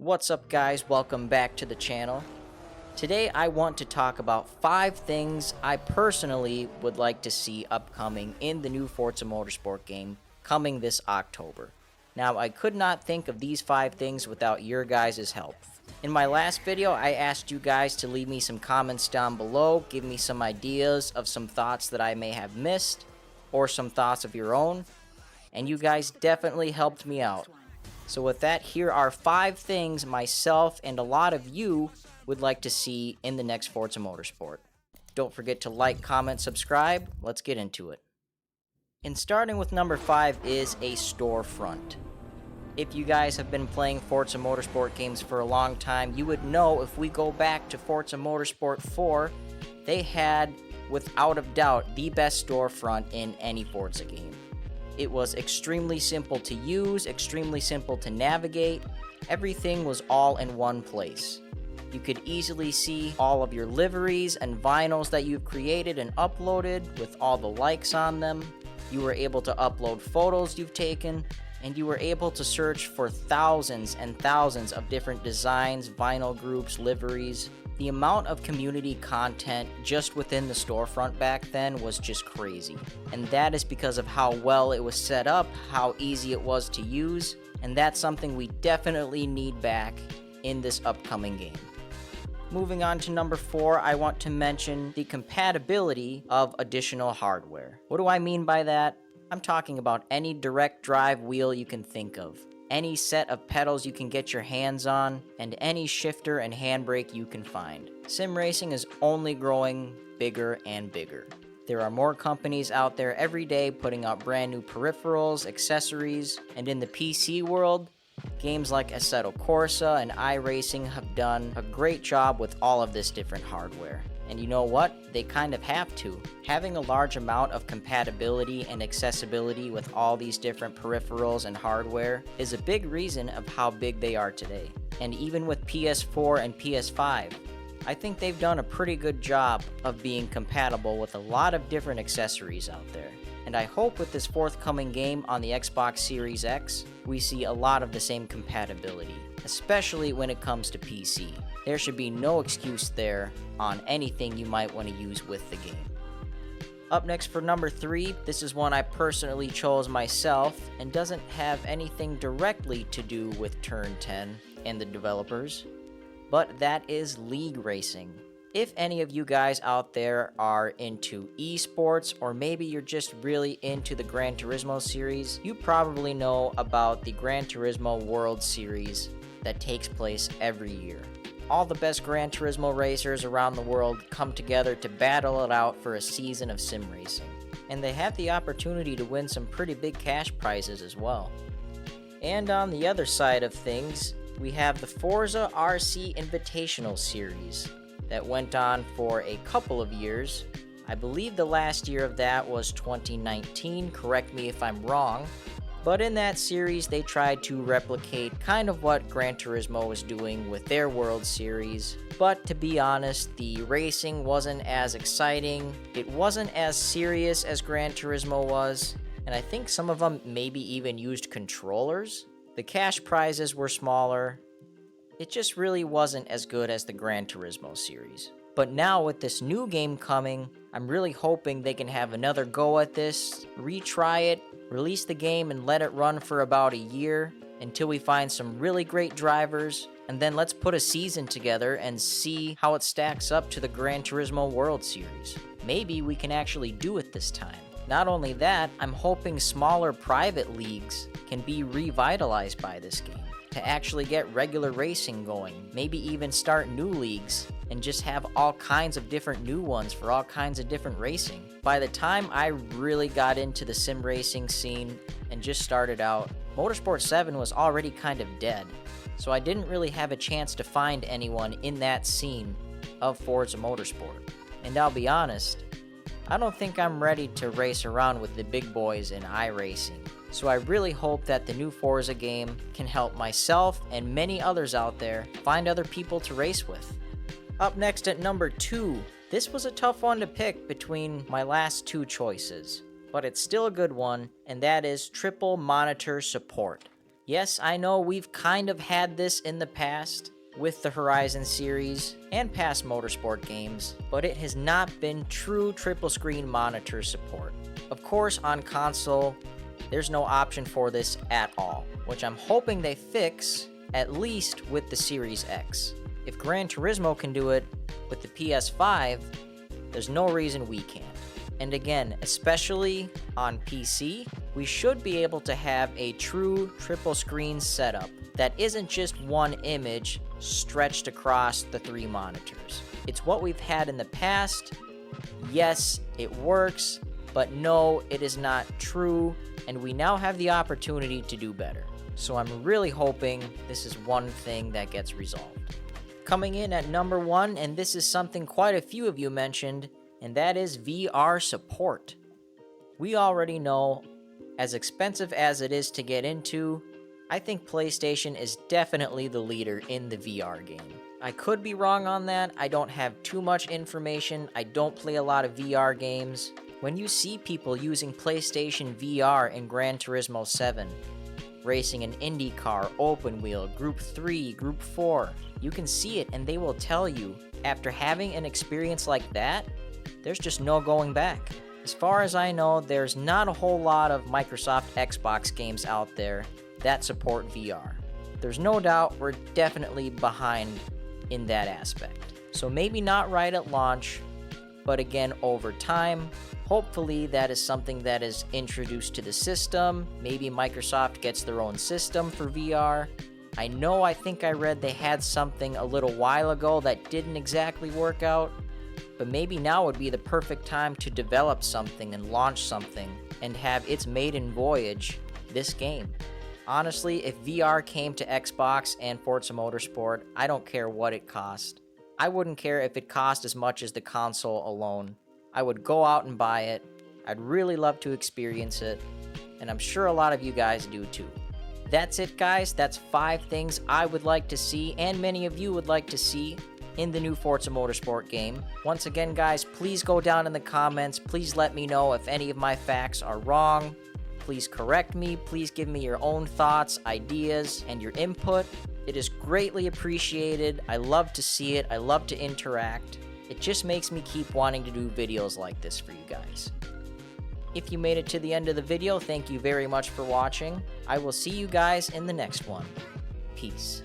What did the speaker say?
What's up guys, welcome back to the channel. Today I want to talk about 5 things I personally would like to see upcoming in the new Forza Motorsport game coming this October. Now I could not think of these 5 things without your guys' help. In my last video I asked you guys to leave me some comments down below, give me some ideas of some thoughts that I may have missed, or some thoughts of your own, and you guys definitely helped me out. So with that, here are 5 things myself and a lot of you would like to see in the next Forza Motorsport. Don't forget to like, comment, subscribe. Let's get into it. And starting with number 5 is a storefront. If you guys have been playing Forza Motorsport games for a long time, you would know if we go back to Forza Motorsport 4, they had, without a doubt, the best storefront in any Forza game. It was extremely simple to use, extremely simple to navigate. Everything was all in one place. You could easily see all of your liveries and vinyls that you've created and uploaded with all the likes on them. You were able to upload photos you've taken, and you were able to search for thousands and thousands of different designs, vinyl groups, liveries. The amount of community content just within the storefront back then was just crazy. And that is because of how well it was set up, how easy it was to use, and that's something we definitely need back in this upcoming game. Moving on to number 4, I want to mention the compatibility of additional hardware. What do I mean by that? I'm talking about any direct drive wheel you can think of, any set of pedals you can get your hands on, and any shifter and handbrake you can find. Sim racing is only growing bigger and bigger. There are more companies out there every day putting out brand new peripherals, accessories, and in the PC world, games like Assetto Corsa and iRacing have done a great job with all of this different hardware. And you know what? They kind of have to. Having a large amount of compatibility and accessibility with all these different peripherals and hardware is a big reason of how big they are today. And even with PS4 and PS5, I think they've done a pretty good job of being compatible with a lot of different accessories out there. And I hope with this forthcoming game on the Xbox Series X, we see a lot of the same compatibility, especially when it comes to PC. There should be no excuse there on anything you might want to use with the game. Up next for number 3, this is one I personally chose myself and doesn't have anything directly to do with Turn 10 and the developers, but that is league racing. If any of you guys out there are into esports, or maybe you're just really into the Gran Turismo series, you probably know about the Gran Turismo World Series that takes place every year. All the best Gran Turismo racers around the world come together to battle it out for a season of sim racing. And they have the opportunity to win some pretty big cash prizes as well. And on the other side of things, we have the Forza RC Invitational Series that went on for a couple of years. I believe the last year of that was 2019, correct me if I'm wrong. But in that series, they tried to replicate kind of what Gran Turismo was doing with their World Series. But to be honest, the racing wasn't as exciting, it wasn't as serious as Gran Turismo was, and I think some of them maybe even used controllers. The cash prizes were smaller. It just really wasn't as good as the Gran Turismo series. But now with this new game coming, I'm really hoping they can have another go at this, retry it, release the game and let it run for about a year until we find some really great drivers, and then let's put a season together and see how it stacks up to the Gran Turismo World Series. Maybe we can actually do it this time. Not only that, I'm hoping smaller private leagues can be revitalized by this game to actually get regular racing going, maybe even start new leagues and just have all kinds of different new ones for all kinds of different racing. By the time I really got into the sim racing scene and just started out, Motorsport 7 was already kind of dead, so I didn't really have a chance to find anyone in that scene of Forza Motorsport. And I'll be honest, I don't think I'm ready to race around with the big boys in iRacing. So I really hope that the new Forza game can help myself and many others out there find other people to race with. Up next at number 2, this was a tough one to pick between my last 2 choices, but it's still a good one, and that is triple monitor support. Yes, I know we've kind of had this in the past with the Horizon series and past motorsport games, but it has not been true triple screen monitor support. Of course, on console, there's no option for this at all, which I'm hoping they fix, at least with the Series X. If Gran Turismo can do it with the PS5, there's no reason we can't. And again, especially on PC, we should be able to have a true triple screen setup that isn't just one image stretched across the 3 monitors. It's what we've had in the past. Yes, it works, but no, it is not true, and we now have the opportunity to do better. So I'm really hoping this is one thing that gets resolved. Coming in at number 1, and this is something quite a few of you mentioned, and that is VR support. We already know, as expensive as it is to get into, I think PlayStation is definitely the leader in the VR game. I could be wrong on that. I don't have too much information. I don't play a lot of VR games. When you see people using PlayStation VR in Gran Turismo 7, racing an IndyCar, open wheel, Group 3, Group 4, you can see it and they will tell you, after having an experience like that, there's just no going back. As far as I know, there's not a whole lot of Microsoft Xbox games out there that support VR. There's no doubt we're definitely behind in that aspect. So maybe not right at launch, but again, over time, hopefully that is something that is introduced to the system. Maybe Microsoft gets their own system for VR. I think I read they had something a little while ago that didn't exactly work out, but maybe now would be the perfect time to develop something and launch something and have its maiden voyage this game. Honestly, if VR came to Xbox and Forza Motorsport, I don't care what it cost. I wouldn't care if it cost as much as the console alone. I would go out and buy it. I'd really love to experience it, and I'm sure a lot of you guys do too. That's it, guys. That's 5 things I would like to see, and many of you would like to see in the new Forza Motorsport game. Once again, guys, please go down in the comments. Please let me know if any of my facts are wrong. Please correct me. Please give me your own thoughts, ideas, and your input. It is greatly appreciated. I love to see it. I love to interact. It just makes me keep wanting to do videos like this for you guys. If you made it to the end of the video, thank you very much for watching. I will see you guys in the next one. Peace.